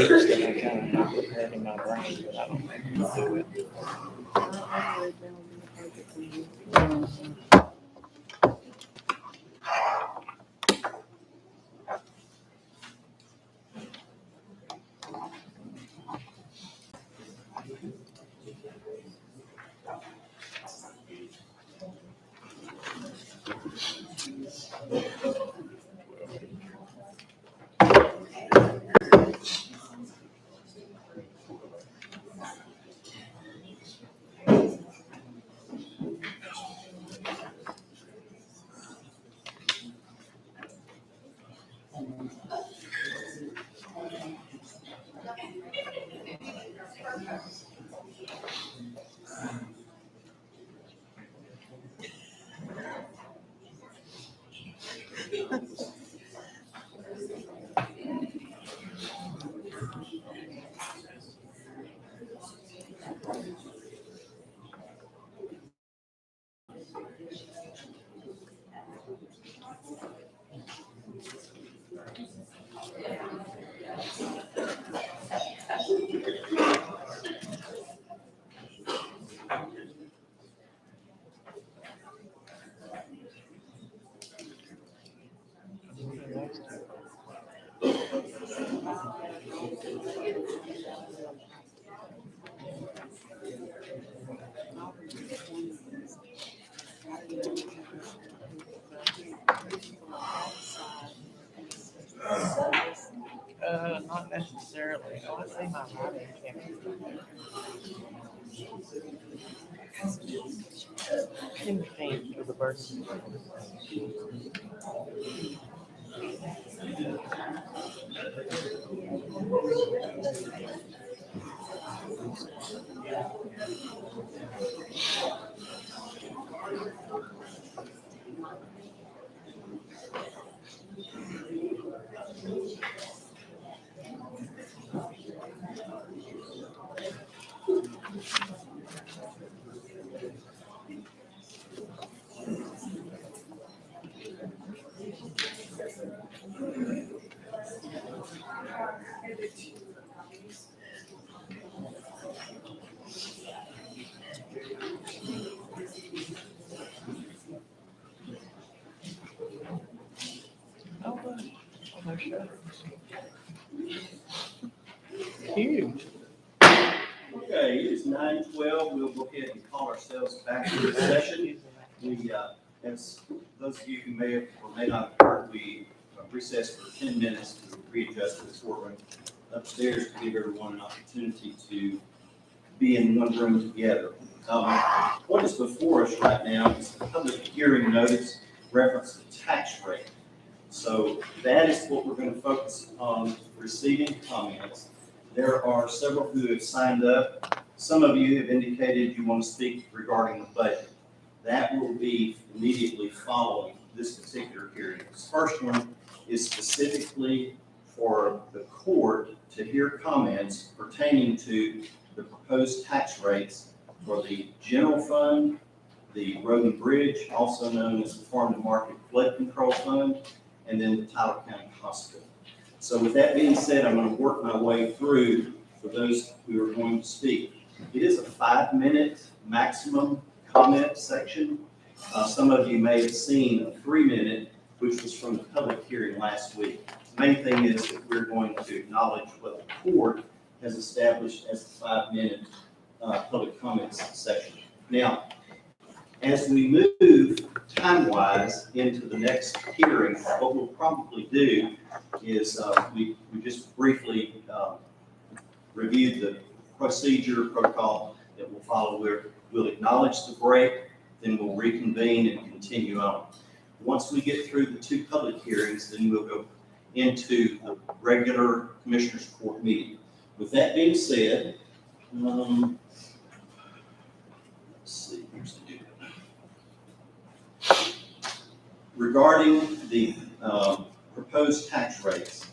speech that I kind of not prepared in my brain, but I don't think I can do it. Not necessarily. I want to say my writing can't for the birth. Huge. Okay, it is 9:12. We'll go ahead and call ourselves back to the session. We, as those of you who may have or may not have heard, we recessed for 10 minutes to readjust this courtroom upstairs to give everyone an opportunity to be in one room together. What is before us right now is a public hearing notice reference to tax rate. So that is what we're going to focus on, receiving comments. There are several who have signed up. Some of you have indicated you want to speak regarding the budget. That will be immediately following this particular hearing. This first one is specifically for the court to hear comments pertaining to the proposed tax rates for the general fund, the road and bridge, also known as the farm to market flood control fund, and then the Tyler County Hospital. So with that being said, I'm going to work my way through for those who are going to speak. It is a 5-minute maximum comment section. Some of you may have seen a 3-minute, which was from the public hearing last week. The main thing is that we're going to acknowledge what the court has established as the 5-minute public comments section. Now, as we move time-wise into the next hearing, what we'll probably do is we just briefly review the procedure protocol that will follow. We'll acknowledge the break, then we'll reconvene and continue on. Once we get through the 2 public hearings, then we'll go into the regular Commissioners Court meeting. With that being said, let's see, here's the due. Regarding the proposed tax rates,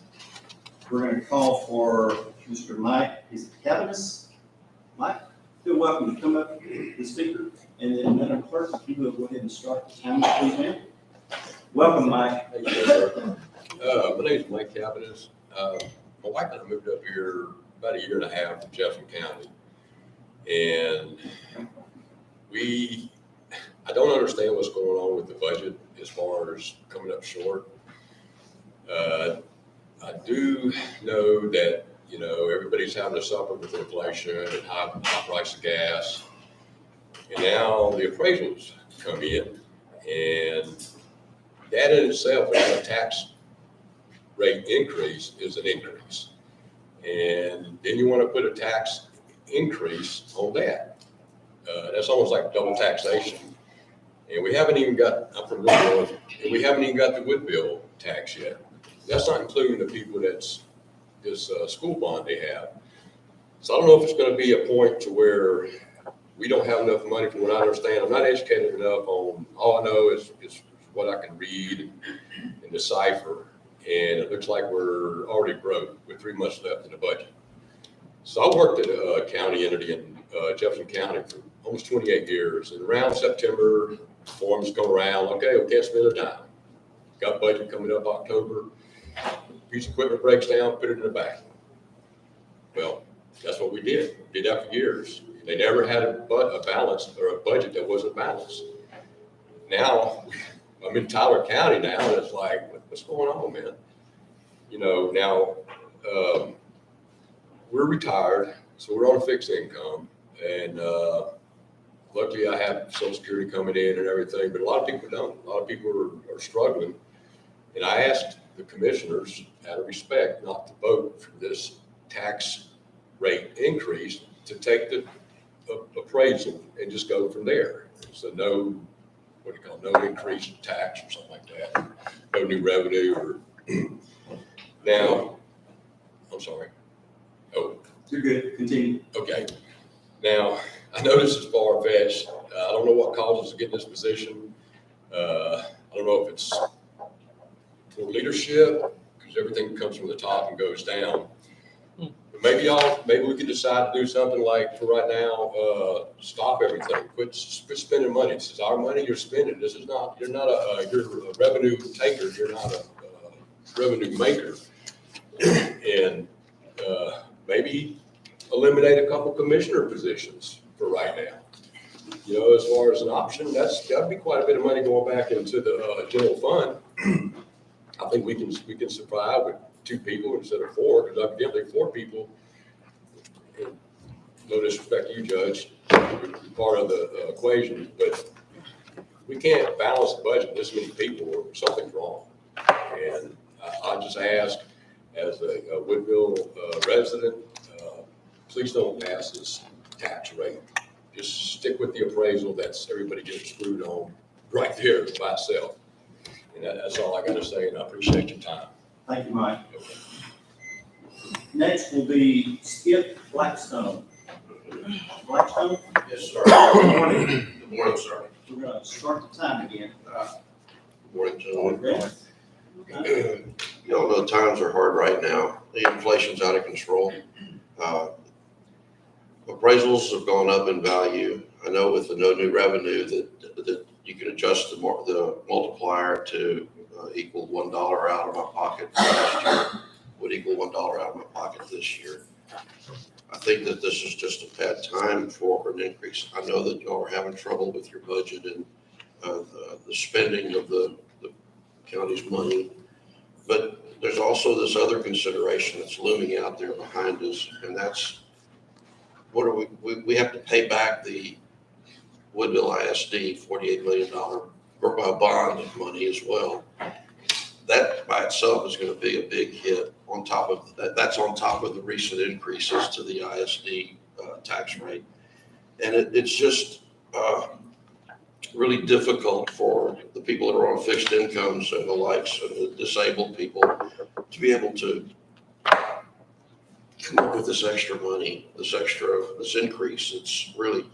we're going to call for Mr. Mike, is it Cabanis? Mike, you're welcome to come up, the speaker, and then Madam Clerk, if you will go ahead and start the time, please, ma'am. Welcome, Mike. Thank you, sir. My name is Mike Cabanis. my wife and I moved up here about a year and a half from Jefferson County. And I don't understand what's going on with the budget as far as coming up short. I do know that, everybody's having to suffer with inflation and high price of gas. And now the appraisals come in, and that in itself, without a tax rate increase, is an increase. And then you want to put a tax increase on that. That's almost like double taxation. And we haven't even got, I'm from Woodville, and we haven't even got the Woodville tax yet. That's not including the people that's this school bond they have. So I don't know if it's going to be a point to where we don't have enough money. From what I understand, I'm not educated enough on, all I know is what I can read and decipher. And it looks like we're already broke with 3 months left in the budget. So I worked at a county entity in Jefferson County for almost 28 years. And around September, forms come around, okay, we can't spend a dime. Got budget coming up October. Piece of equipment breaks down, put it in the back. Well, that's what we did. We did that for years. They never had a balance or a budget that wasn't balanced. Now, I'm in Tyler County now, and it's like, what's going on, man? Now we're retired, so we're on a fixed income, and luckily I have Social Security coming in and everything, but a lot of people don't. A lot of people are struggling. And I asked the commissioners, out of respect, not to vote for this tax rate increase, to take the appraisal and just go from there. So no increase in tax or something like that, no new revenue or now, I'm sorry. Oh, You're good, continue. okay. Now, I know this is far-fetched. I don't know what caused us to get in this position. I don't know if it's poor leadership, because everything comes from the top and goes down. But maybe we can decide to do something like, for right now, stop everything, quit spending money. This is our money, you're spending. You're a revenue taker, you're not a revenue maker. And maybe eliminate a couple commissioner positions for right now. As far as an option, that'd be quite a bit of money going back into the general fund. I think we can survive with 2 people instead of 4, because evidently 4 people, no disrespect to you, Judge, you're part of the equation, but we can't balance the budget with this many people, or something's wrong. And I just ask, as a Woodville resident, please don't pass this tax rate. Just stick with the appraisal. That's everybody gets screwed on right there by itself. And that's all I got to say, and I appreciate your time. Thank you, Mike. Next will be Skip Blackstone. Blackstone, Yes, sir. Good morning. Good morning, sir. we're going to start the time again. Good morning, gentlemen. Ready? You all know times are hard right now. The inflation's out of control. Appraisals have gone up in value. I know with the no new revenue that you can adjust the multiplier to equal $1 out of my pocket last year, would equal $1 out of my pocket this year. I think that this is just a bad time for an increase. I know that y'all are having trouble with your budget and the spending of the county's money, but there's also this other consideration that's looming out there behind us, and that's what are we have to pay back the Woodville ISD $48 million bond money as well. That by itself is going to be a big hit on top of that. That's on top of the recent increases to the ISD tax rate. And it's just really difficult for the people that are on fixed incomes and the likes of the disabled people to be able to come up with this extra money, this increase. It's really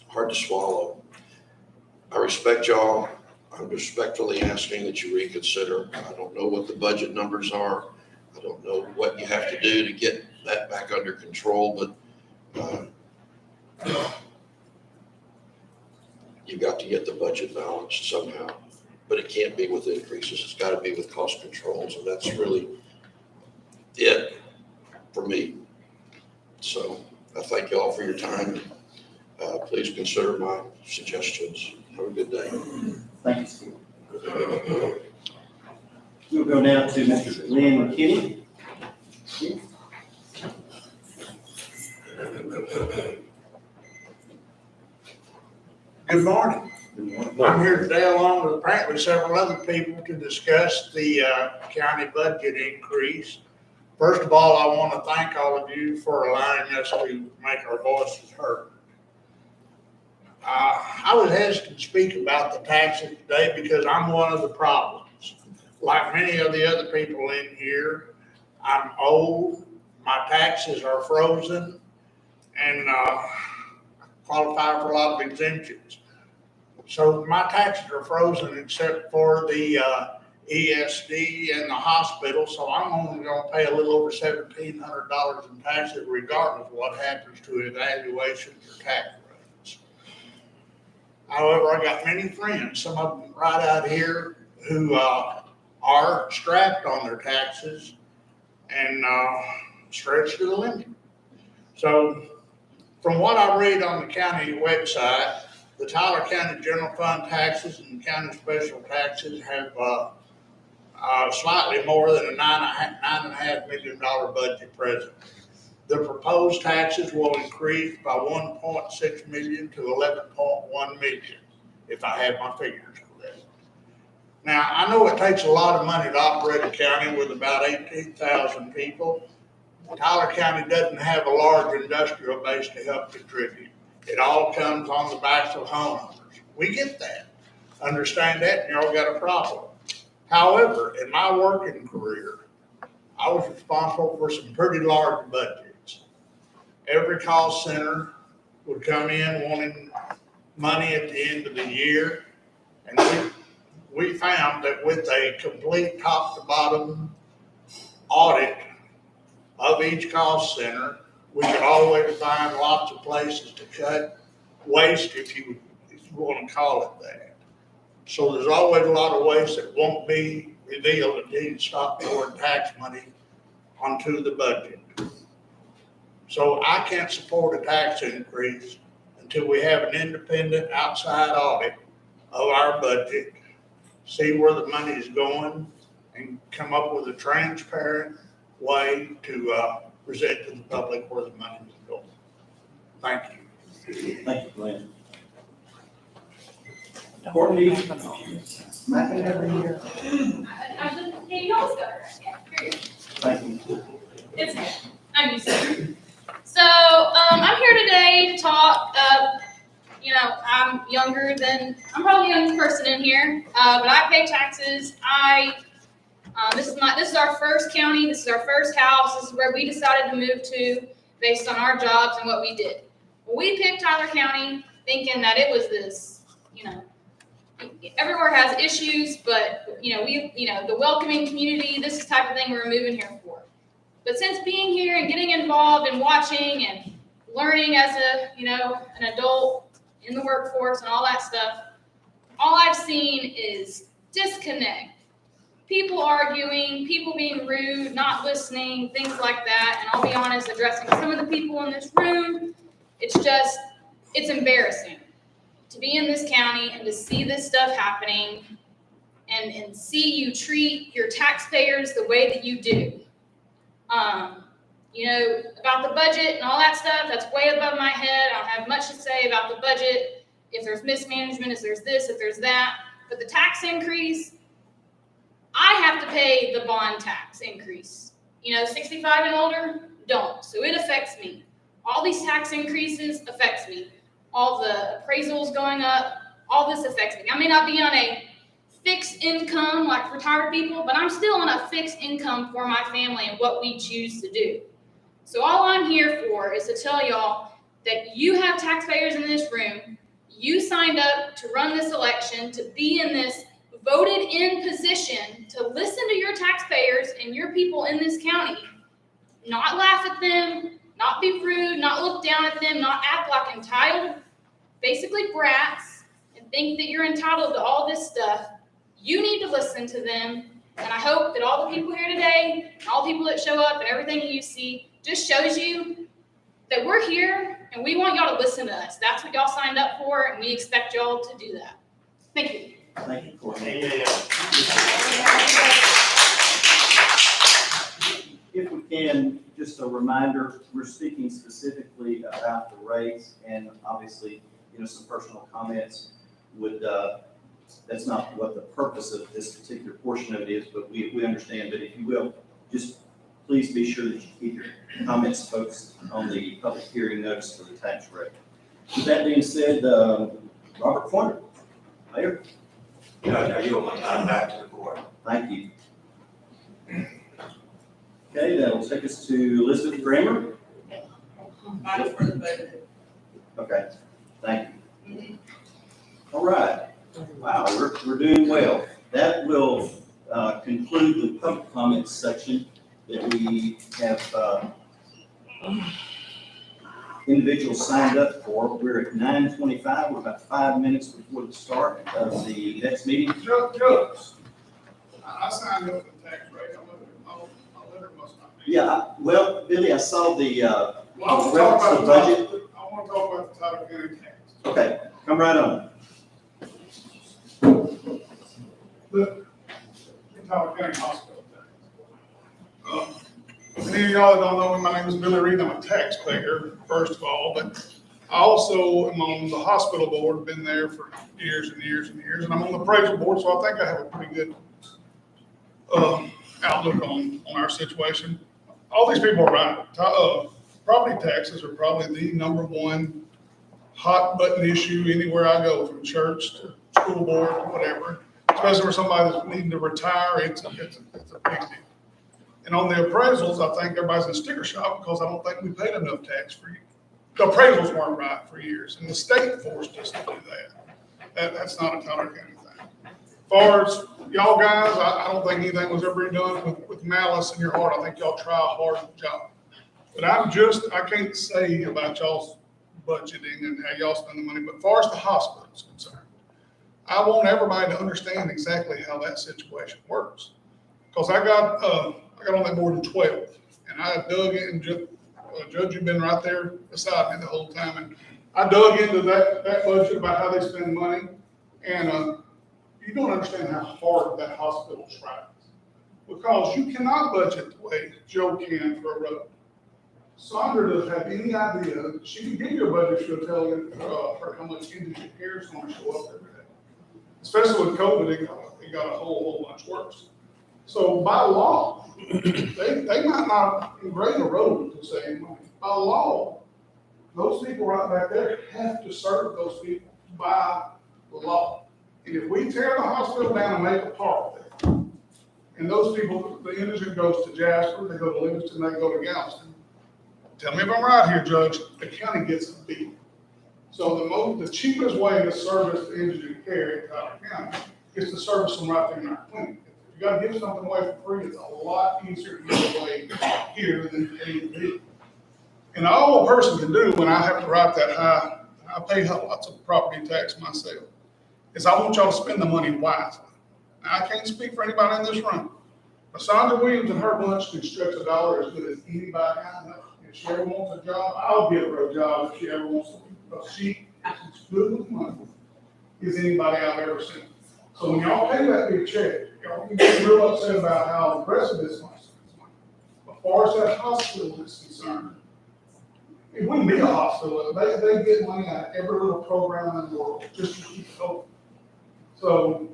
hard to swallow. I respect y'all. I'm respectfully asking that you reconsider. I don't know what the budget numbers are. I don't know what you have to do to get that back under control, but you've got to get the budget balanced somehow. But it can't be with increases. It's got to be with cost controls, and that's really it for me. So I thank you all for your time. Please consider my suggestions. Have a good day. Thank you, Steve. We'll go now to Mr. Glenn McKinney. Good morning. I'm here today along with apparently several other people to discuss the county budget increase. First of all, I want to thank all of you for allowing us to make our voices heard. I was hesitant to speak about the taxes today because I'm one of the problems. Like many of the other people in here, I'm old, my taxes are frozen, and qualify for a lot of exemptions. So my taxes are frozen except for the ESD and the hospital, so I'm only gonna pay a little over $1,700 in taxes regardless of what happens to evaluations or tax rates. However, I got many friends, some of them right out here, who are strapped on their taxes and stretched to the limit. So from what I read on the county website, the Tyler County General Fund taxes and county special taxes have slightly more than a $9.5 million budget present. The proposed taxes will increase by 1.6 million to 11.1 million, if I have my figures correct. Now, I know it takes a lot of money to operate a county with about 18,000 people. Tyler County doesn't have a large industrial base to help contribute. It all comes on the backs of homeowners. We get that, understand that, and y'all got a problem. However, in my working career, I was responsible for some pretty large budgets. Every call center would come in wanting money at the end of the year, and we found that with a complete top to bottom audit of each call center, we could always find lots of places to cut waste, if you want to call it that. So there's always a lot of waste that won't be revealed until you stop pouring tax money onto the budget. So I can't support a tax increase until we have an independent outside audit of our budget, see where the money is going, and come up with a transparent way to present to the public where the money is going. Thank you. Thank you, Glenn. Courtney McInerney. Thank you. It's me. I'm used to it. So, I'm here today to talk, I'm probably the youngest person in here, but I pay taxes. This is our first county, this is our first house, this is where we decided to move to based on our jobs and what we did. We picked Tyler County thinking that it was this, everywhere has issues, but, the welcoming community, this is the type of thing we're moving here for. But since being here and getting involved and watching and learning as an adult in the workforce and all that stuff, all I've seen is disconnect. People arguing, people being rude, not listening, things like that. And I'll be honest, addressing some of the people in this room, it's embarrassing to be in this county and to see this stuff happening and see you treat your taxpayers the way that you do. About the budget and all that stuff, that's way above my head. I don't have much to say about the budget. If there's mismanagement, if there's this, if there's that. But the tax increase, I have to pay the bond tax increase. 65 and older don't. So it affects me. All these tax increases affects me. All the appraisals going up, all this affects me. I may not be on a fixed income like retired people, but I'm still on a fixed income for my family and what we choose to do. So all I'm here for is to tell y'all that you have taxpayers in this room. You signed up to run this election, to be in this voted in position to listen to your taxpayers and your people in this county, not laugh at them, not be rude, not look down at them, not act like entitled, basically brats, and think that you're entitled to all this stuff. You need to listen to them And I hope that all the people here today, and all the people that show up and everything that you see, just shows you that we're here and we want y'all to listen to us. That's what y'all signed up for, and we expect y'all to do that. Thank you. Thank you, Courtney. If we can, just a reminder, we're speaking specifically about the rates and obviously, some personal comments would, that's not what the purpose of this particular portion of it is, but we understand. But if you will, just please be sure that you keep your comments focused on the public hearing notice for the tax rate. With that being said, Robert Pointer, Mayor. I yield my time back to the board. Thank you. Okay, that'll take us to Elizabeth Kramer. Mine's for the budget. Okay, thank you. All right, wow, we're doing well. That will conclude the public comments section that we have individuals signed up for. We're at 9:25, we're about 5 minutes before the start of the next meeting. Judge, I signed up for the tax rate, my letter must not be. Yeah, well, Billy, I saw the Well, I want to reference talk to about budget. I want to talk about the Tyler County tax. Okay, come right on. The Tyler County Hospital tax. Many of y'all that don't know me, my name is Billy Reed, I'm a taxpayer, first of all, but I also am on the hospital board, been there for years and years and years, and I'm on the appraisal board, so I think I have a pretty good outlook on our situation. All these people are right. Property taxes are probably the number one hot button issue anywhere I go, from church to school board to whatever. Especially for somebody that's needing to retire, it's a big deal. And on the appraisals, I think everybody's in sticker shock because I don't think we paid enough tax for you. The appraisals weren't right for years, and the state forced us to do that. That's not a Tyler County thing. As far as y'all guys, I don't think anything was ever done with malice in your heart. I think y'all try a hard job. But I can't say about y'all's budgeting and how y'all spend the money, but as far as the hospital is concerned, I want everybody to understand exactly how that situation works. Because I got on that board in 12, and I dug in, Judge, you've been right there beside me the whole time, and I dug into that budget about how they spend money, and you don't understand how hard that hospital tries. Because you cannot budget the way Joe can for a road. Sandra doesn't have any idea. She can give you a budget, she'll tell you for how much indigent care is going to show up every day. Especially with COVID, it got a whole bunch worse. So by law, they might not grade a road to save money. By law, those people right back there have to serve those people by law. And if we tear the hospital down and make a park there, and those people, the indigent goes to Jasper, they go to Livingston, they go to Galveston. Tell me if I'm right here, Judge, the county gets a bill. So the cheapest way to service the indigent care in Tyler County is to service them right there in our clinic. If you gotta give something away for free, it's a lot easier to give away here than pay the bill. And all a person can do when I have to write that high, I pay lots of property tax myself, is I want y'all to spend the money wisely. Now, I can't speak for anybody in this room. But Sandra Williams and her bunch can stretch a dollar as good as anybody I know. If she ever wants a job, I'll give her a job if she ever wants to. Because she is as good with money as anybody I've ever seen. So when y'all pay that big check, y'all can get real upset about how impressive this money is. As far as that hospital is concerned, it wouldn't be a hospital. They get money out of every little program in the world just to keep it open. So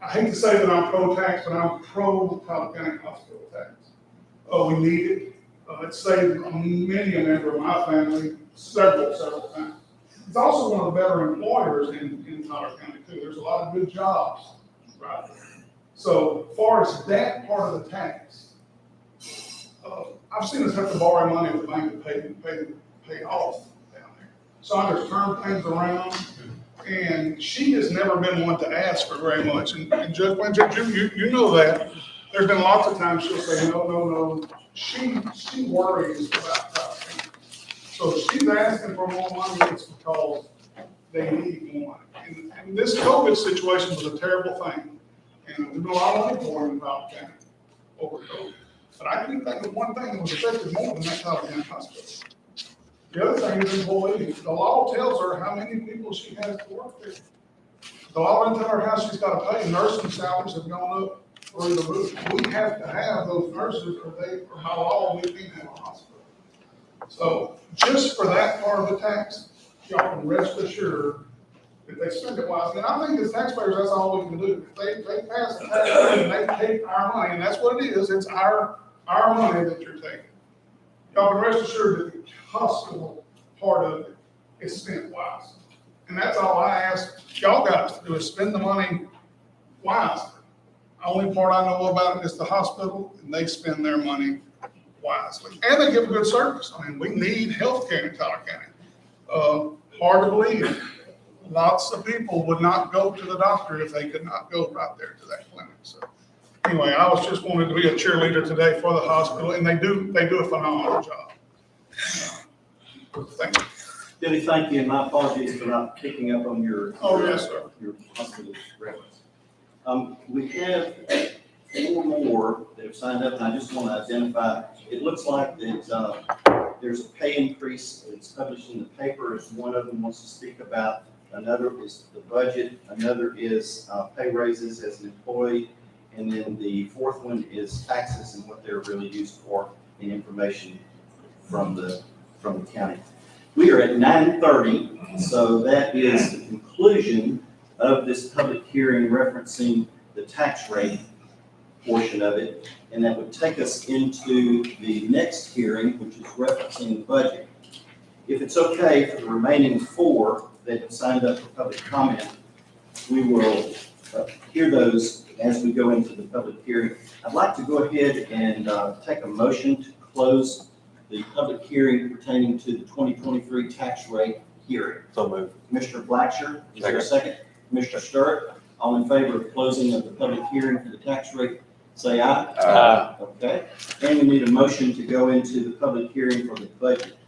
I hate to say that I'm pro-tax, but I'm pro-Tyler County hospital tax. We need it. It saved many a member of my family several times. It's also one of the better employers in Tyler County too. There's a lot of good jobs right there. So as far as that part of the tax, I've seen us have to borrow money at the bank to pay off down there. Sandra's turned things around, and she has never been one to ask for very much. And Judge Blanchett, you know that. There's been lots of times she'll say, no. She worries about that. So if she's asking for more money, it's because they need more money. And this COVID situation was a terrible thing. And there's been a lot of people born in Powell County over COVID. But I can think of one thing that was affected more than that Powell County Hospital. The other thing is employees. The law tells her how many people she has to work there. The law doesn't tell her how she's got to pay. Nursing salaries have gone up through the roof. We have to have those nurses, or by law, we can't have a hospital. So just for that part of the tax, y'all can rest assured that they spend it wisely. And I think as taxpayers, that's all we can do. If they pass the tax and they take our money, and that's what it is, it's our money that you're taking. Y'all can rest assured that the hospital part of it is spent wisely. And that's all I ask y'all guys to do, is spend the money wisely. The only part I know about it is the hospital, and they spend their money wisely. And they give a good service. I mean, we need healthcare in Tyler County. Hard to believe. Lots of people would not go to the doctor if they could not go right there to that clinic. So anyway, I was just wanted to be a cheerleader today for the hospital, and they do a phenomenal job. Thank you. Billy, thank you, and my apologies for not picking up on your. Oh, yes, sir. Your hospital reference. We have 4 more that have signed up, and I just want to identify, it looks like that, there's a pay increase that's published in the paper, as one of them wants to speak about. Another is the budget, another is, pay raises as an employee, and then the 4th one is taxes and what they're really used for, and information from the county. We are at 9:30, so that is the conclusion of this public hearing referencing the tax rate portion of it. And that would take us into the next hearing, which is referencing the budget. If it's okay for the remaining 4 that have signed up for public comment, we will hear those as we go into the public hearing. I'd like to go ahead and take a motion to close the public hearing pertaining to the 2023 tax rate hearing. So moved. Commissioner Blacksher, is there a second? Commissioner Stirrup, all in favor of closing of the public hearing for the tax rate, say aye. Aye. Okay, and we need a motion to go into the public hearing for the budget.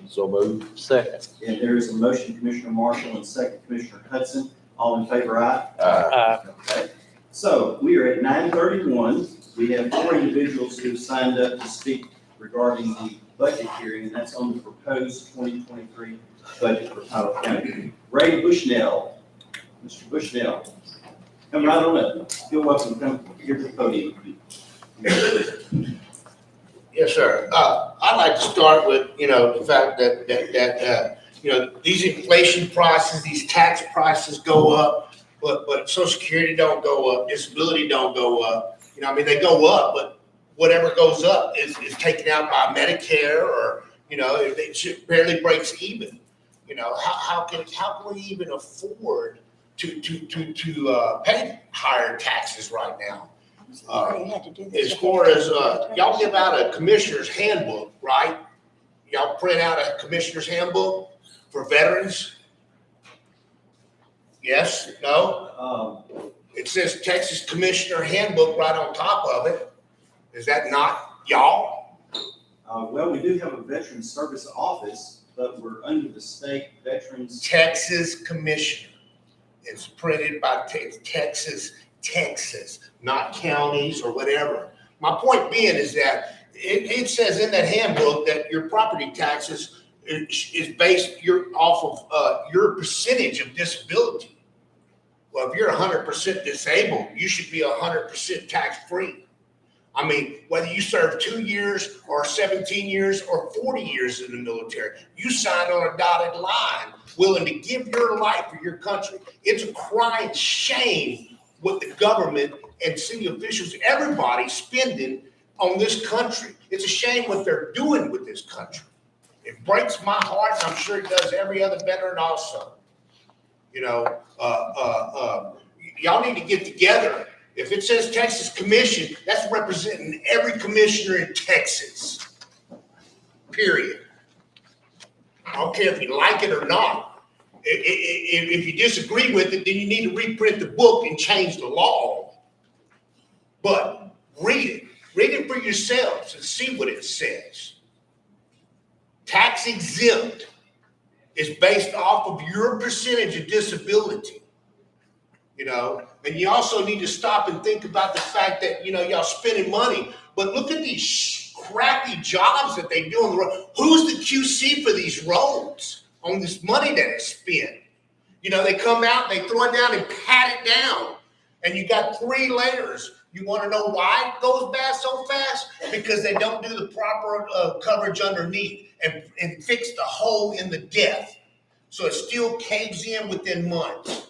So moved. Second. And there is a motion, Commissioner Marshall, and second, Commissioner Hudson, all in favor, aye. Aye. Okay, so we are at 9:31. We have 4 individuals who signed up to speak regarding the budget hearing, and that's on the proposed 2023 budget for Tyler County. Ray Bushnell, Mr. Bushnell, come right on up. Feel welcome to come here to the podium. Yes, sir. I'd like to start with, the fact that these inflation prices, these tax prices go up, but Social Security don't go up, disability don't go up. They go up, but whatever goes up is taken out by Medicare, or, it barely breaks even. How can we even afford to pay higher taxes right now? As far as, y'all give out a commissioner's handbook, right? Y'all print out a commissioner's handbook for veterans? Yes, no? It says Texas Commissioner Handbook right on top of it. Is that not y'all? Well, we do have a Veterans Service Office, but we're under the state Veterans. Texas Commissioner. It's printed by Texas, not counties or whatever. My point being is that it says in that handbook that your property taxes is based off of your percentage of disability. Well, if you're 100% disabled, you should be 100% tax-free. Whether you serve 2 years or 17 years or 40 years in the military, you signed on a dotted line willing to give your life for your country. It's a crying shame what the government and city officials, everybody spending on this country. It's a shame what they're doing with this country. It breaks my heart, and I'm sure it does every other veteran also. Y'all need to get together. If it says Texas Commission, that's representing every commissioner in Texas, period. I don't care if you like it or not. If you disagree with it, then you need to reprint the book and change the law. But read it for yourselves and see what it says. Tax exempt is based off of your percentage of disability. you know? And you also need to stop and think about the fact that, y'all spending money, but look at these crappy jobs that they do on the road. Who's the QC for these roads on this money that is spent? They come out, they throw it down and pat it down. And you got 3 layers. You want to know why it goes bad so fast? Because they don't do the proper coverage underneath and fix the hole in the depth. So it still caves in within months.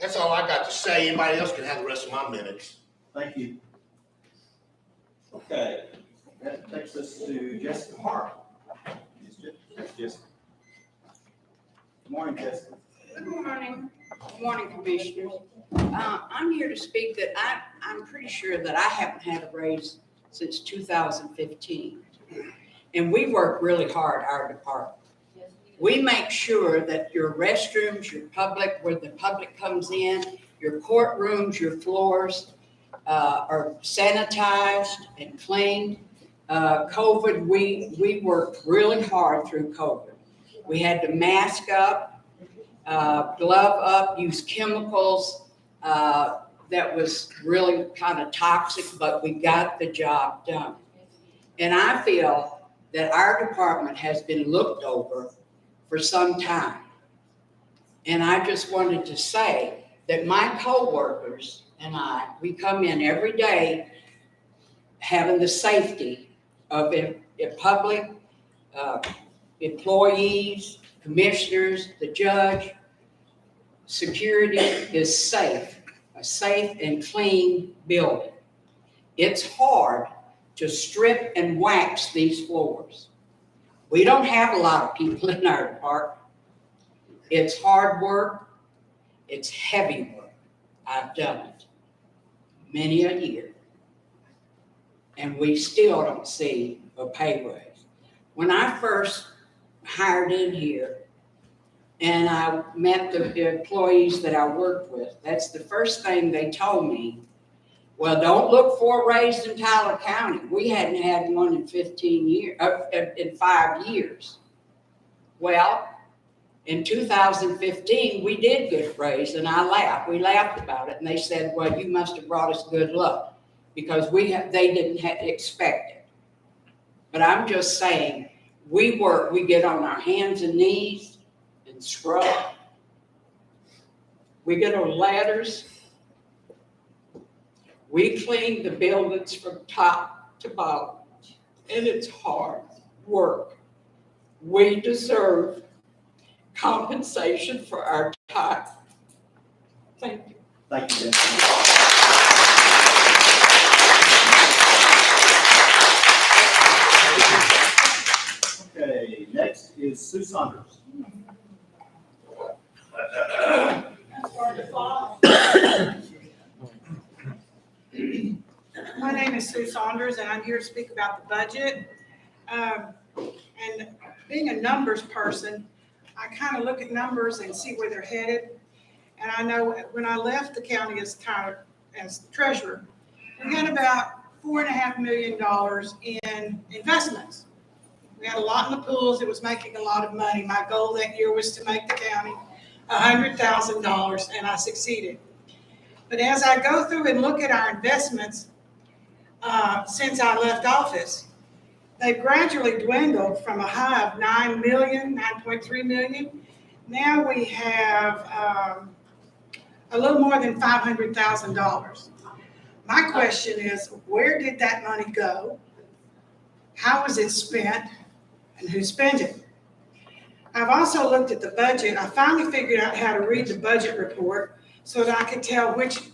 That's all I got to say. Anybody else can have the rest of my minutes. Thank you. Okay, that takes us to Jessica Hart. Jessica. Good morning, Jessica. Good morning. Good morning, Commissioners. I'm here to speak that I'm pretty sure that I haven't had a raise since 2015. And we work really hard, our department. We make sure that your restrooms, your public, where the public comes in, your courtrooms, your floors are sanitized and cleaned. COVID, we worked really hard through COVID. We had to mask up, glove up, use chemicals. That was really kind of toxic, but we got the job done. And I feel that our department has been looked over for some time. And I just wanted to say that my coworkers and we come in every day having the safety of public, employees, commissioners, the judge. Security is safe, a safe and clean building. It's hard to strip and wax these floors. We don't have a lot of people in our department. It's hard work. It's heavy work. I've done it many a year. And we still don't see a pay raise. When I first hired in here and I met the employees that I worked with, that's the first thing they told me. Well, don't look for a raise in Tyler County. We hadn't had one in 15 years, in 5 years. Well, in 2015, we did get a raise, and I laughed. We laughed about it, and they said, well, you must have brought us good luck, because they didn't expect it. But I'm just saying, we work, we get on our hands and knees and scrub. We get on ladders. We clean the buildings from top to bottom, and it's hard work. We deserve compensation for our time. Thank you. Thank you, Jessica. Okay, next is Sue Saunders. My name is Sue Saunders, and I'm here to speak about the budget. And being a numbers person, I kind of look at numbers and see where they're headed. And I know when I left the county as treasurer, we had about $4.5 million in investments. We had a lot in the pools. It was making a lot of money. My goal that year was to make the county $100,000, and I succeeded. But as I go through and look at our investments since I left office, they've gradually dwindled from a high of 9.3 million. Now we have a little more than $500,000. My question is, where did that money go? How was it spent? And who spent it? I've also looked at the budget. I finally figured out how to read the budget report so that I could tell which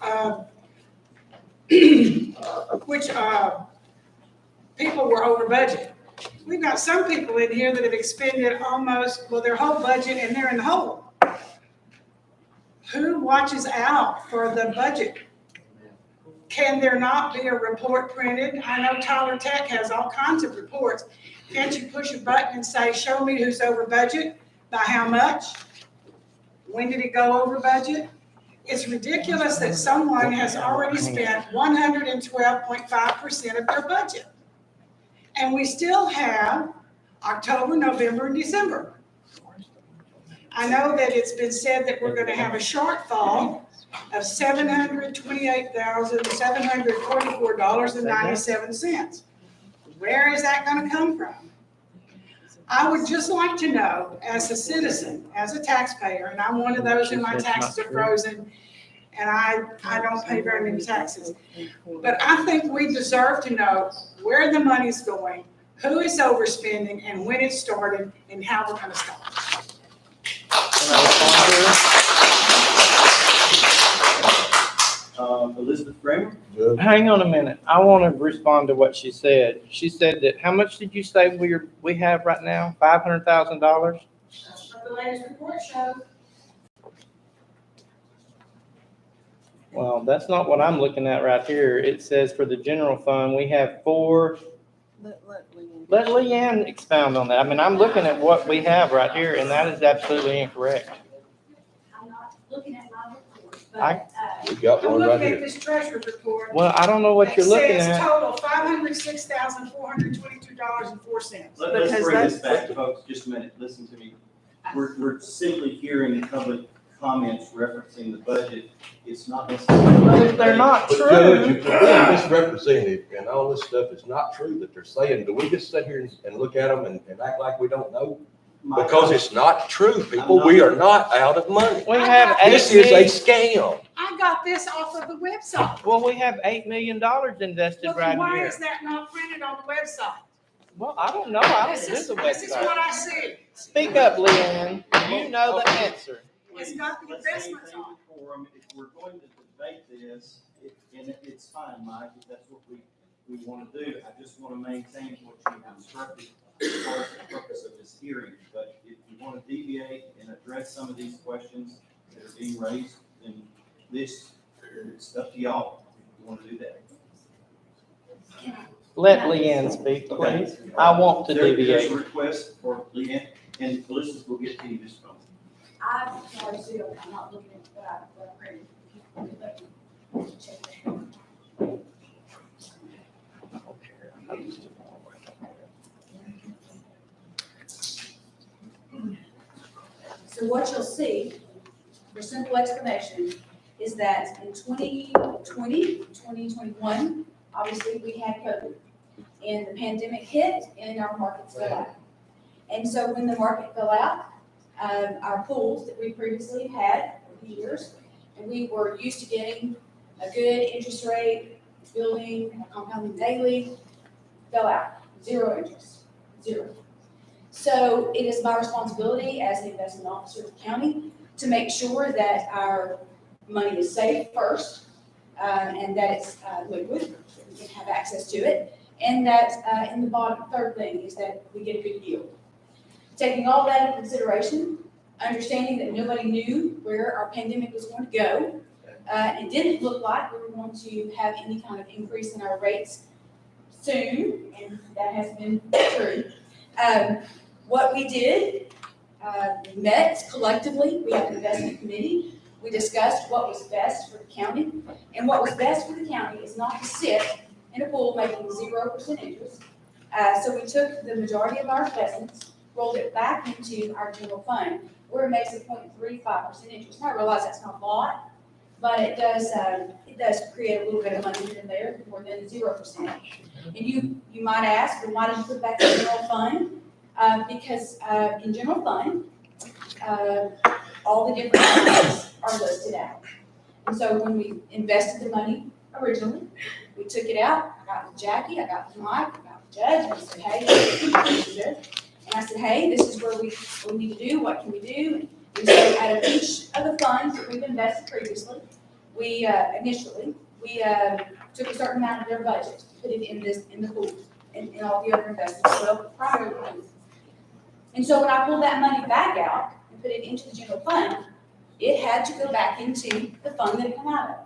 people were over budget. We've got some people in here that have expended their whole budget, and they're in the hole. Who watches out for the budget? Can there not be a report printed? I know Tyler Tech has all kinds of reports. Can't you push a button and say, show me who's over budget, by how much? When did it go over budget? It's ridiculous that someone has already spent 112.5% of their budget. And we still have October, November, and December. I know that it's been said that we're gonna have a shortfall of $728,744.97. Where is that gonna come from? I would just like to know, as a citizen, as a taxpayer, and I'm one of those who my taxes are frozen, and I don't pay very many taxes. But I think we deserve to know where the money's going, who is overspending, and when it started, and how we're gonna stop it. Can I respond Elizabeth Kramer? to her? Hang on a minute. I want to respond to what she said. She said that, how much did you say we have right now? $500,000? That's what the latest report shows. Well, that's not what I'm looking at right here. It says for the general fund, we have four. Let Leanne expound on that. I mean, I'm looking at what we have right here, and that is absolutely incorrect. I'm not looking at my report, I- We got I'm one right looking at here. this treasurer's report. Well, I don't know what you're looking It says at. total $506,422.04. Let's Because bring this back, folks, just a minute, listen to me. We're simply hearing public comments referencing the budget. It's not necessarily. But if they're not But true, Judge, if they're being misrepresented and all this stuff is not true that they're saying, do we just sit here and look at them and act like we don't know? My- Because it's not true, people. We are not out of money. we have This is a scam. I got this off of the website. well, we have $8 million invested Well, then right why here. is that not printed on the website? Well, I don't know. I This don't is do the this is what website. I see. Speak up, Leanne. You know the answer. It's got the Let's investments maintain on. decorum. If we're going to debate this, and it's fine, Mike, if that's what we want to do. I just want to maintain what you've instructed as far as the purpose of this hearing. But if you want to deviate and address some of these questions that are being raised, then it's up to y'all if you want to do that. Let Leanne speak, please. I want to There's a deviate. request for Leanne, and Elizabeth will get to you just a moment. I'm sorry, Sue, I'm not looking at what I printed. Let me check that. So what you'll see, for simple explanation, is that in 2020, 2021, obviously we had COVID. And the pandemic hit and our markets fell out. And so when the market fell out, our pools that we previously had for years, and we were used to getting a good interest rate, building, compounding daily, fell out, zero interest, zero. So it is my responsibility as the investment officer of the county to make sure that our money is safe first, and that it's liquid, so we can have access to it, and that in the bottom, third thing is that we get a good yield. Taking all that into consideration, understanding that nobody knew where our pandemic was going to go, it didn't look like we were going to have any kind of increase in our rates soon, and that has been true. What we did, met collectively, we have an investment committee, we discussed what was best for the county, and what was best for the county is not to sit in a pool making 0% interest. So we took the majority of our investments, rolled it back into our general fund, where it makes a 0.35% interest. Now I realize that's not a lot, but it does create a little bit of money here and there, more than 0%. And you might ask, well, why did you put back in the general fund? Because in general fund, all the different funds are listed out. And so when we invested the money originally, we took it out, I got with Jackie, I got with Mike, I got with Judge, and I said, hey, this is it. And I said, hey, this is where we need to do, what can we do? And so out of each of the funds that we've invested previously, we took a certain amount of their budget, put it in the pool, and all the other investments, well, prior to the pool. And so when I pulled that money back out and put it into the general fund, it had to go back into the fund that it came out of.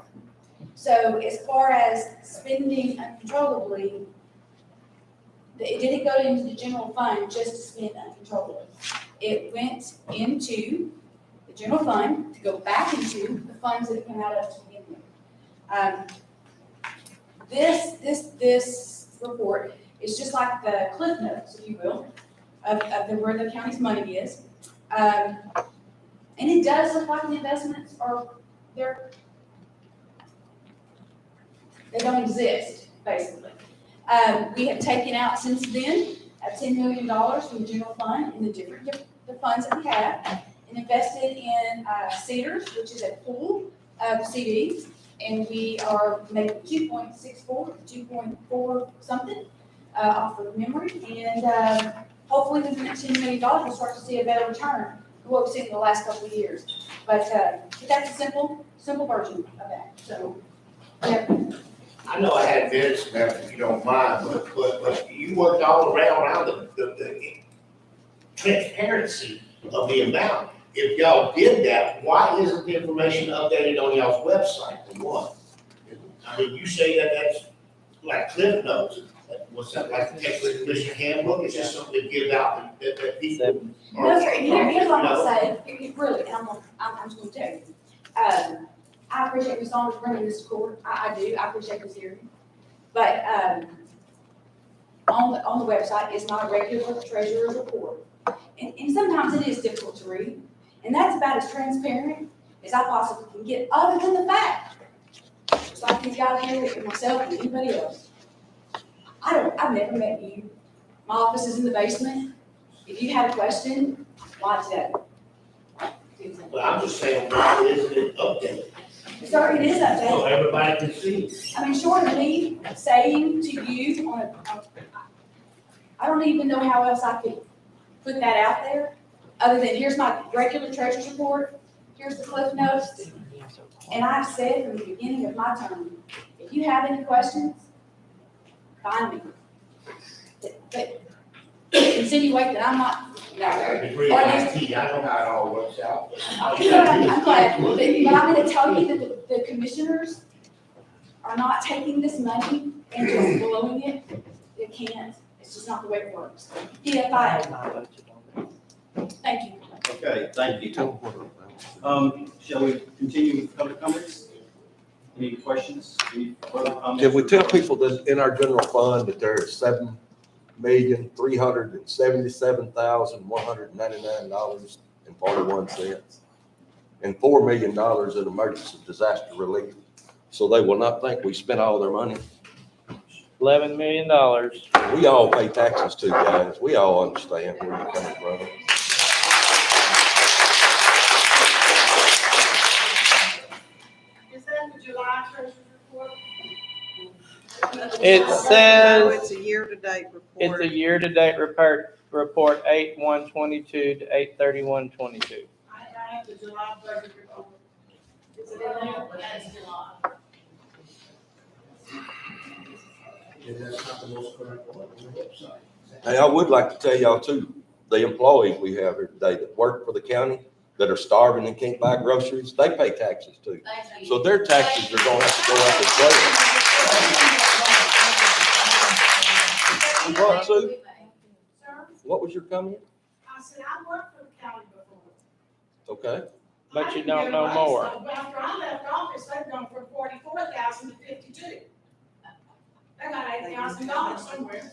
So as far as spending uncontrollably, it didn't go into the general fund just to spend uncontrollably. It went into the general fund to go back into the funds that it came out of to begin with. This report is just like the cliff notes, if you will, of where the county's money is. And it does look like the investments are, they don't exist, basically. We have taken out since then, $10 million from the general fund in the different the funds that we have, and invested in Cedars, which is a pool of CDs, and we are making 2.64, 2.4 something off of memory, and hopefully within that $10 million, we'll start to see a better return than what we've seen in the last couple of years. But that's a simple version of that. So, yeah. I know I had minutes now, if you don't mind, but you worked all around the transparency of the amount. If y'all did that, why isn't the information updated on y'all's website, for one? I mean, you say that that's like Cliff Notes. Was that like the Texas Commission handbook? It's just something to give out that people are. No, sir, here's what I'm gonna say, really, and I'm just gonna tell you. I appreciate Ms. Saunders bringing this to court, I do, I appreciate this hearing. But, on the website, it's not a regular treasurer's report. And sometimes it is difficult to read, and that's about as transparent as I possibly can get, other than the fact, just like these guys here, and myself, and anybody else. I've never met you. My office is in the basement. If you have a question, why today? Well, I'm just saying, why isn't it updated? Sir, it is So updated. everybody can see. I mean, short of me saying to you I don't even know how else I could put that out there, other than here's my regular treasurer's report, here's the Cliff Notes. And I've said from the beginning of my term, if you have any questions, find me. But insinuate that I'm not, no. Degree in IT, I know how it all works out. I'm glad, but I'm gonna tell you that the commissioners are not taking this money and just blowing it. They can't, it's just not the way it works. PFI, thank you. Okay, thank you. Shall we continue with public comments? Any questions? Any further comments? Can we tell people that in our general fund that there is $7,377,199.41 and $4 million in emergency disaster relief? So they will not think we spent all their money. $11 million. We all pay taxes too, guys. We all understand where you're coming from. Is that the July treasurer's report? It No, says it's a year-to-date it's report. a year-to-date report 8/1/22 to 8/31/22. I have the July budget report. Is it in there? That's July. That's not the most correct one on the website. Hey, I would like to tell y'all too, the employees we have here today that work for the county, that are starving and can't buy groceries, they pay taxes too. So their taxes are gonna have to go up as well. What, Sue? Sir, What was your comment? I said, I worked for the county before. Okay. But I you didn't don't get know a raise, more. so after I left office, they've gone from 44,000 to 52. They got $8,000 somewhere.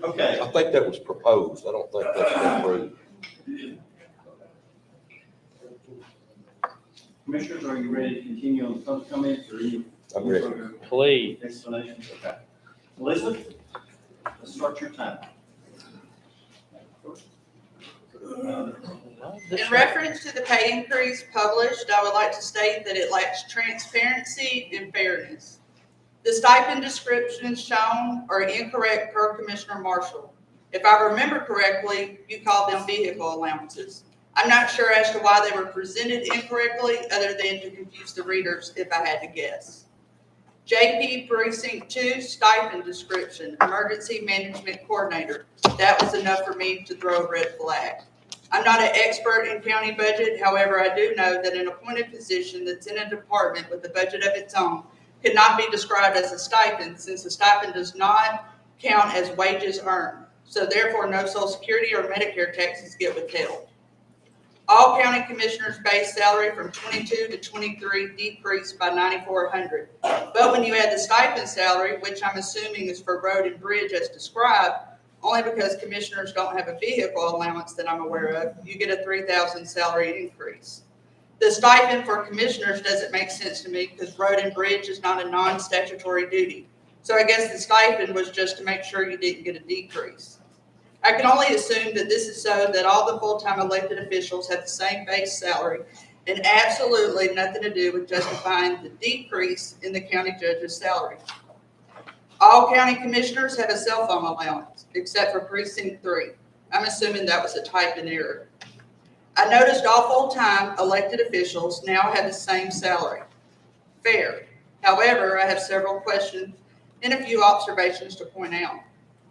Okay, I think that was proposed. I don't think that's been approved. commissioners, are you ready to continue on the public comments or any? I'm ready. further Please. Explanations? Okay. Elizabeth, let's start your time. In reference to the pay increase published, I would like to state that it lacks transparency and fairness. The stipend descriptions shown are incorrect per Commissioner Marshall. If I remember correctly, you called them vehicle allowances. I'm not sure as to why they were presented incorrectly, other than to confuse the readers if I had to guess. JP Precinct 2 stipend description, Emergency Management Coordinator. That was enough for me to throw a red flag. I'm not an expert in county budget, however, I do know that an appointed position that's in a department with a budget of its own could not be described as a stipend, since a stipend does not count as wages earned. So therefore, no Social Security or Medicare taxes get withheld. All county commissioners' base salary from 22 to 23 decreased by $9,400. But when you add the stipend salary, which I'm assuming is for road and bridge as described, only because commissioners don't have a vehicle allowance that I'm aware of, you get a $3,000 salary increase. The stipend for commissioners doesn't make sense to me because road and bridge is not a non-statutory duty. So I guess the stipend was just to make sure you didn't get a decrease. I can only assume that this is so that all the full-time elected officials have the same base salary and absolutely nothing to do with justifying the decrease in the county judge's salary. All county commissioners have a cell phone allowance, except for precinct 3. I'm assuming that was a typed-in error. I noticed all full-time elected officials now have the same salary. Fair. However, I have several questions and a few observations to point out.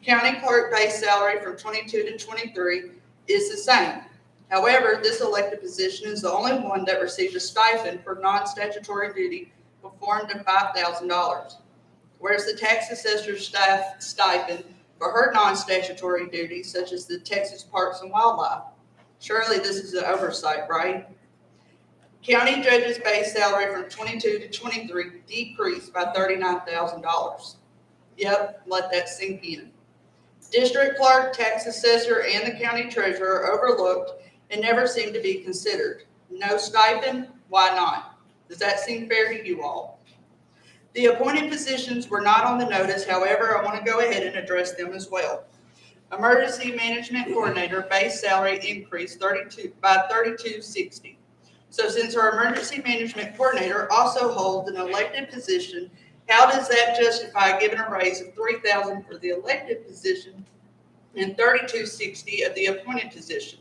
County clerk base salary from 22 to 23 is the same. However, this elected position is the only one that received a stipend for non-statutory duty performed of $5,000. Whereas the tax assessor's staff stipend for her non-statutory duties, such as the Texas Parks and Wildlife. Surely this is an oversight, right? County judge's base salary from 22 to 23 decreased by $39,000. Yep, let that sink in. District clerk, tax assessor, and the county treasurer are overlooked and never seem to be considered. No stipend? Why not? Does that seem fair to you all? The appointed positions were not on the notice. However, I want to go ahead and address them as well. Emergency Management Coordinator base salary increased by $32.60. So since our Emergency Management Coordinator also holds an elected position, how does that justify giving a raise of $3,000 for the elected position and $32.60 of the appointed position?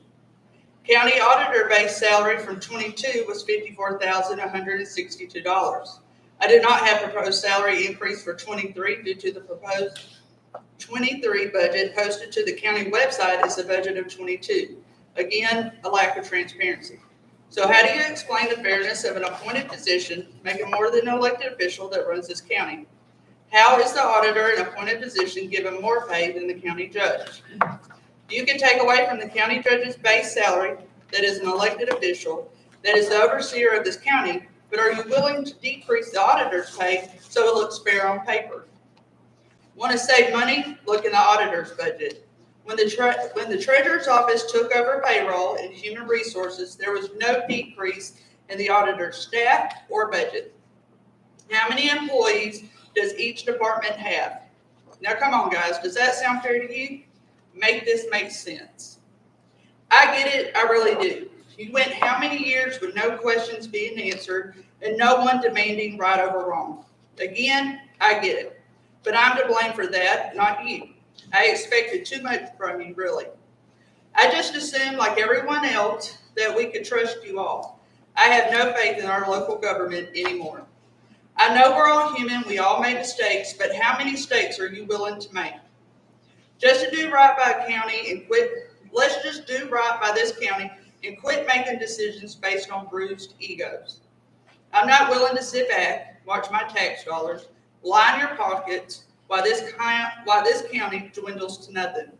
County Auditor base salary from 22 was $54,162. I did not have proposed salary increase for 23 due to the proposed 23 budget posted to the county website is a budget of 22. Again, a lack of transparency. So how do you explain the fairness of an appointed position making more than an elected official that runs this county? How is the auditor an appointed position given more pay than the county judge? You can take away from the county judge's base salary that is an elected official, that is the overseer of this county, but are you willing to decrease the auditor's pay so it looks fair on paper? Want to save money? Look in the auditor's budget. When the treasurer's office took over payroll and human resources, there was no decrease in the auditor's staff or budget. How many employees does each department have? Now, come on, guys. Does that sound fair to you? Make this make sense. I get it. I really do. You went how many years with no questions being answered and no one demanding right over wrong? Again, I get it. But I'm to blame for that, not you. I expected too much from you, really. I just assumed, like everyone else, that we could trust you all. I have no faith in our local government anymore. I know we're all human, we all make mistakes, but how many mistakes are you willing to make? Just to do right by a county and quit, let's just do right by this county and quit making decisions based on bruised egos. I'm not willing to sit back, watch my tax dollars line your pockets while this county dwindles to nothing.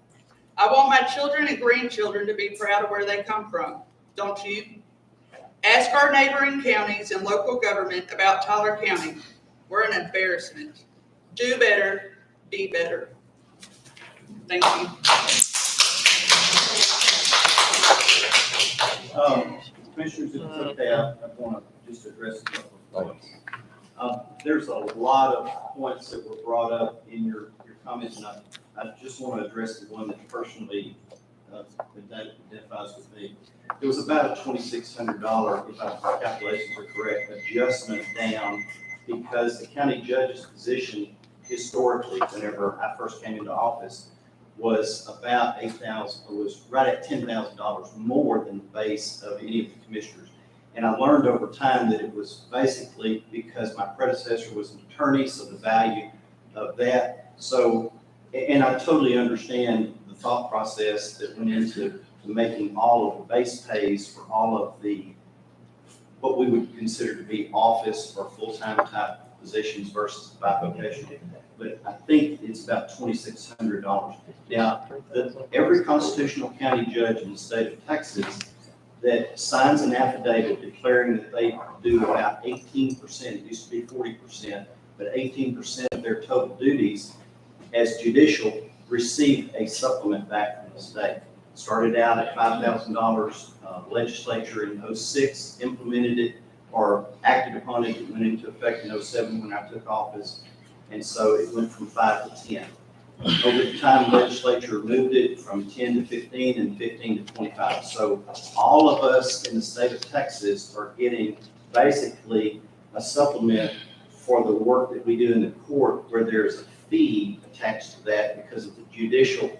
I want my children and grandchildren to be proud of where they come from, don't you? Ask our neighboring counties and local government about Tyler County. We're an embarrassment. Do better, be better. Thank you. Commissioners, if it's okay, I want to just address a couple of points. There's a lot of points that were brought up in your comments, and I just want to address the one that personally identifies with me. It was about a $2,600, if my calculations are correct, adjustment down because the county judge's position historically, whenever I first came into office, was about was right at $10,000 more than the base of any of the commissioners. And I learned over time that it was basically because my predecessor was an attorney, so the value of that. So, and I totally understand the thought process that went into making all of the base pays for all of the, what we would consider to be office or full-time type positions versus bivocational. But I think it's about $2,600. Now, every constitutional county judge in the state of Texas that signs an affidavit declaring that they do about 18%, it used to be 40%, but 18% of their total duties as judicial received a supplement back from the state. Started out at $5,000. Legislature in '06 implemented it or acted upon it. It went into effect in '07 when I took office. And so it went from 5 to 10. Over the time, the legislature moved it from 10 to 15 and 15 to 25. So all of us in the state of Texas are getting basically a supplement for the work that we do in the court, where there's a fee attached to that because of the judicial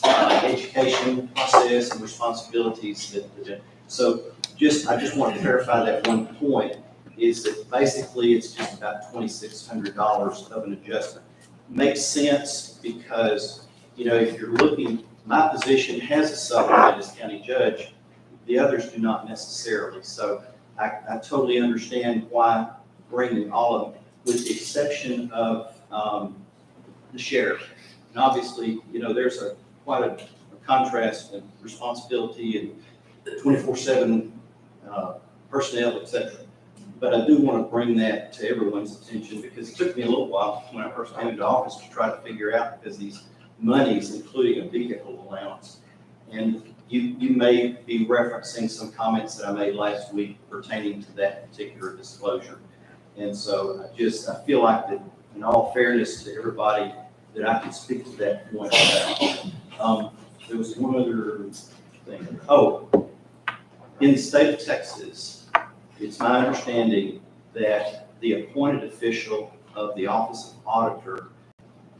education process and responsibilities that. So I just want to clarify that one point, is that basically it's just about $2,600 of an adjustment. Makes sense because, if you're looking, my position has a supplement as county judge, the others do not necessarily. So I totally understand why bringing all of them, with the exception of the sheriff. And obviously, there's quite a contrast and responsibility and 24/7 personnel, et cetera. But I do want to bring that to everyone's attention because it took me a little while when I first came into office to try to figure out, because these monies, including a vehicle allowance. And you may be referencing some comments that I made last week pertaining to that particular disclosure. And so I feel like that, in all fairness to everybody, that I can speak to that point about. There was one other thing. In the state of Texas, it's my understanding that the appointed official of the Office of Auditor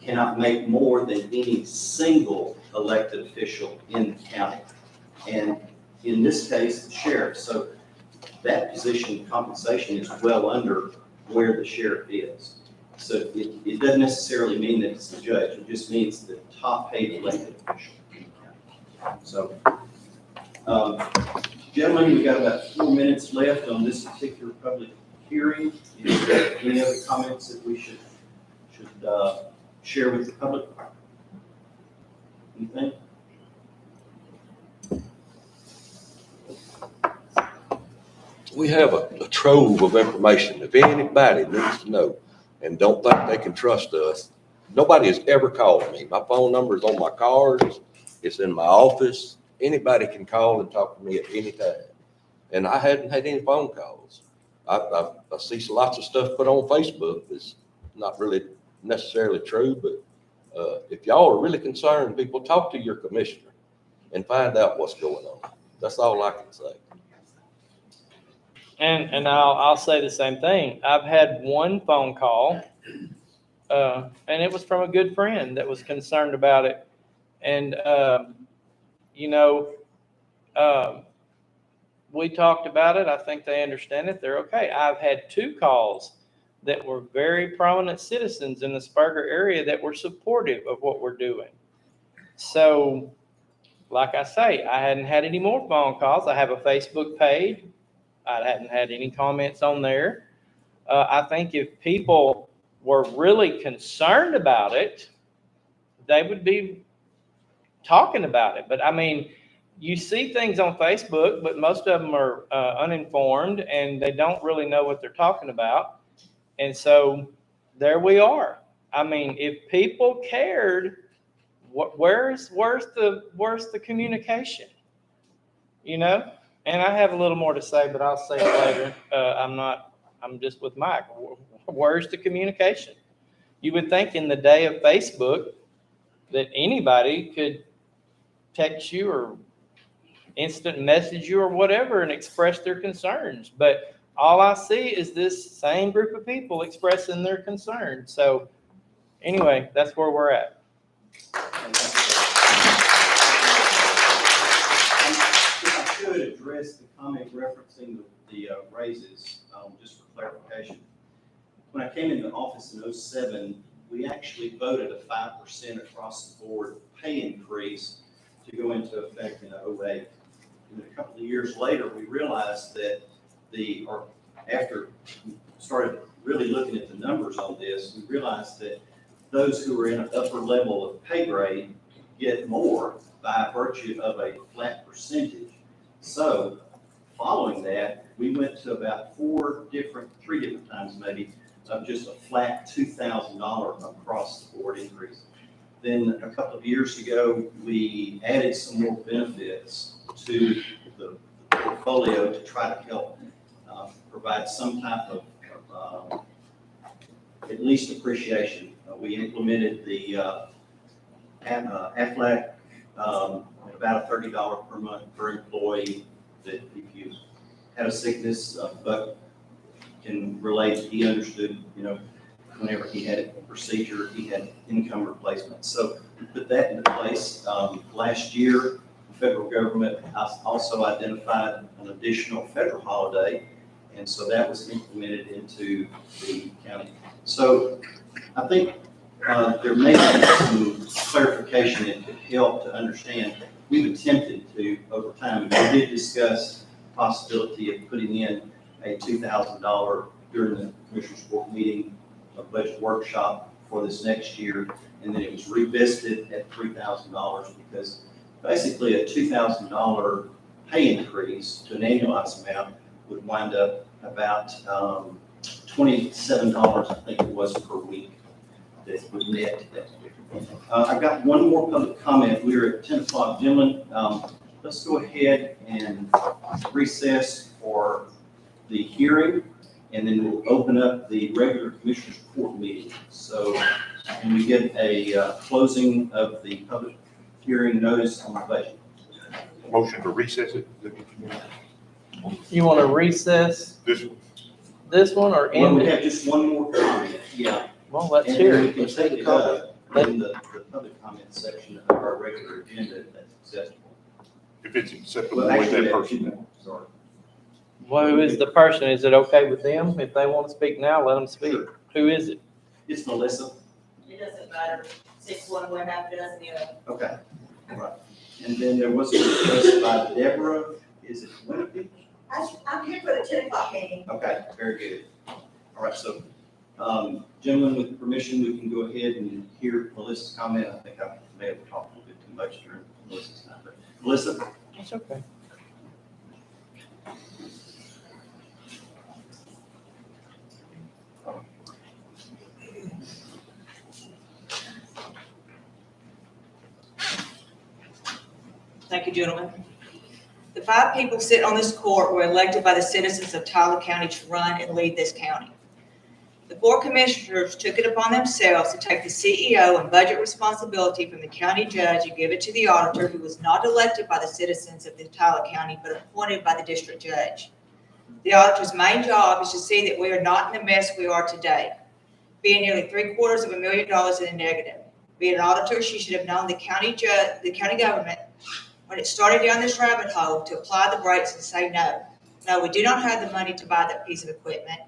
cannot make more than any single elected official in the county. And in this case, the sheriff. So that position compensation is well under where the sheriff is. So it doesn't necessarily mean that it's the judge. It just means the top paid elected official in the county. So, gentlemen, we've got about 4 minutes left on this particular public hearing. Is there any other comments that we should share with the public? Anything? We have a trove of information. If anybody needs to know and don't think they can trust us, nobody has ever called me. My phone number is on my cards. It's in my office. Anybody can call and talk to me at any time. And I hadn't had any phone calls. I see lots of stuff put on Facebook that's not really necessarily true, but if y'all are really concerned, people, talk to your commissioner and find out what's going on. That's all I can say. And I'll say the same thing. I've had one phone call, and it was from a good friend that was concerned about it. And, we talked about it. I think they understand it. They're okay. I've had 2 calls that were very prominent citizens in the Spurger area that were supportive of what we're doing. So, like I say, I hadn't had any more phone calls. I have a Facebook page. I hadn't had any comments on there. I think if people were really concerned about it, they would be talking about it. But I mean, you see things on Facebook, but most of them are uninformed and they don't really know what they're talking about. And so there we are. I mean, if people cared, where's the communication? And I have a little more to say, but I'll say it later. I'm just with Mike. Where's the communication? You would think in the day of Facebook that anybody could text you or instant message you or whatever and express their concerns. But all I see is this same group of people expressing their concerns. So anyway, that's where we're at. If I could address the comment referencing the raises, just for clarification. When I came into office in '07, we actually voted a 5% across the board pay increase to go into effect in '08. And a couple of years later, we realized that after we started really looking at the numbers on this, we realized that those who were in an upper level of pay grade get more by virtue of a flat percentage. So following that, we went to about 3 different times maybe, of just a flat $2,000 across the board increase. Then a couple of years ago, we added some more benefits to the portfolio to try to help provide some type of at least appreciation. We implemented the Aflac at about a $30 per month per employee, that if you had a sickness, Buck can relate, he understood, whenever he had a procedure, he had income replacement. So we put that into place. Last year, the federal government also identified an additional federal holiday, and so that was implemented into the county. So I think there may be some clarification that could help to understand. We've attempted to, over time, we did discuss the possibility of putting in a $2,000 during the Commissioners Court meeting, a budget workshop for this next year, and then it was revisited at $3,000 because basically a $2,000 pay increase to an annualized amount would wind up about $27, I think it was, per week that would net that. I've got one more public comment. We're at 10 o'clock. Gentlemen, let's go ahead and recess for the hearing, and then we'll open up the regular Commissioners Court meeting. So can we get a closing of the public hearing notice on the budget? Motion to recess it. You want to recess This one. this one or Well, end we it? have just one more comment, yeah. Well, let's And hear then we it. can take it up in the public comment section of our regular agenda if that's acceptable. If it's acceptable Well, with actually, that we have two person. more, sorry. Well, who is the person? Is it okay with them? If they want to speak now, let them speak. Sure. Who is it? It's Melissa. It doesn't matter, 6 1 half dozen the other. Okay, all right. And then there was a request by Deborah, is it Winnipeg? I'm here for the 10 o'clock meeting. Okay, very good. All right, so, gentlemen, with permission, we can go ahead and hear Melissa's comment. I think I may have talked a little bit too much during Melissa's time, but Melissa? That's okay. Thank you, gentlemen. The 5 people sitting on this court were elected by the citizens of Tyler County to run and lead this county. The 4 commissioners took it upon themselves to take the CEO and budget responsibility from the county judge and give it to the auditor, who was not elected by the citizens of the Tyler County, but appointed by the district judge. The auditor's main job is to see that we are not in the mess we are today, being nearly $750,000 in the negative. Being an auditor, she should have known the county government, when it started down this rabbit hole, to apply the brakes and say no. No, we do not have the money to buy that piece of equipment.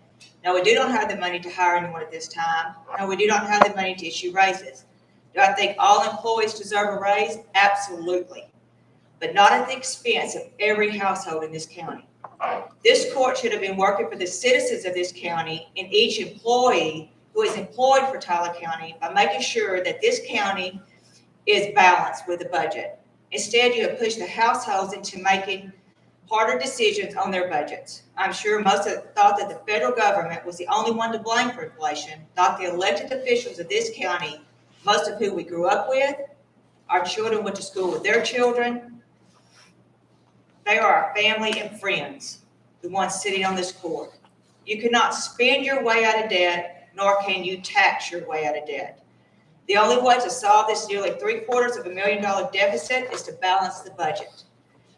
No, we do not have the money to hire anyone at this time. No, we do not have the money to issue raises. Do I think all employees deserve a raise? Absolutely. But not at the expense of every household in this county. This court should have been working for the citizens of this county and each employee who is employed for Tyler County by making sure that this county is balanced with the budget. Instead, you have pushed the households into making harder decisions on their budgets. I'm sure most thought that the federal government was the only one to blame for inflation, not the elected officials of this county, most of whom we grew up with. Our children went to school with their children. They are our family and friends, the ones sitting on this court. You cannot spend your way out of debt, nor can you tax your way out of debt. The only way to solve this nearly $750,000 deficit is to balance the budget.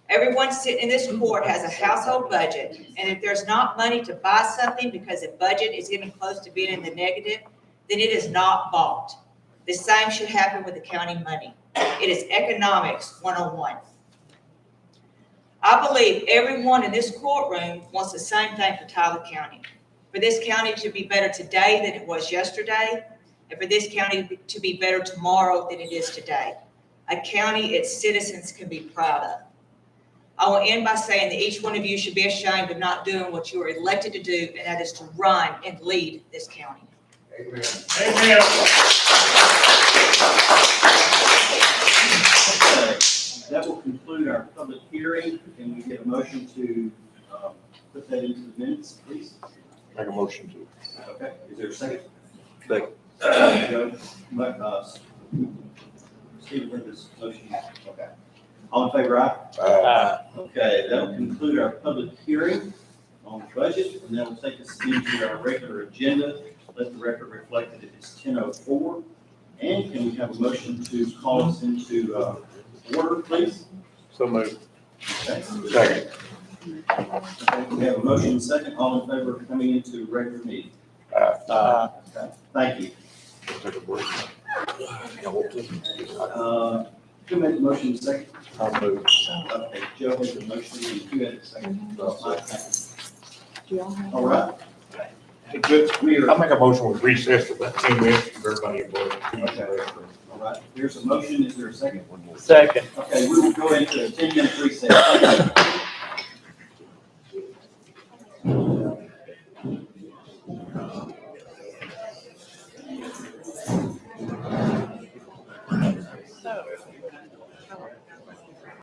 Everyone sitting in this court has a household budget, and if there's not money to buy something because the budget is getting close to being in the negative, then it is not bought. The same should happen with the county money. It is economics 101. I believe everyone in this courtroom wants the same thing for Tyler County. For this county to be better today than it was yesterday, and for this county to be better tomorrow than it is today. A county its citizens can be proud of. I will end by saying that each one of you should be ashamed of not doing what you are elected to do, and that is to run and lead this county. Amen. Okay, that will conclude our public hearing. Can we get a motion to put that into the minutes, please? Make a motion to. Okay, is there a second? Second. Joe, Steve, with this motion, okay. All in favor, aye? Okay, that'll conclude our public hearing on the budget, and that will take us into our regular agenda. Let the record reflect that it is 10:04. And can we have a motion to call us into order, please? So moved. Okay. Second. Okay, we have a motion and second. All in favor of coming into regular meeting? Okay, thank you. Take a break. Who made the motion and second? I'll move. Okay, Joe made the motion, and you had the second. All right. Hey, Judge, We are, I'll make a motion with recess for about 10 minutes, give everybody a break. all right, here's a motion. Is there a second? Second. Okay, we will go into a 10-minute recess. Thank you.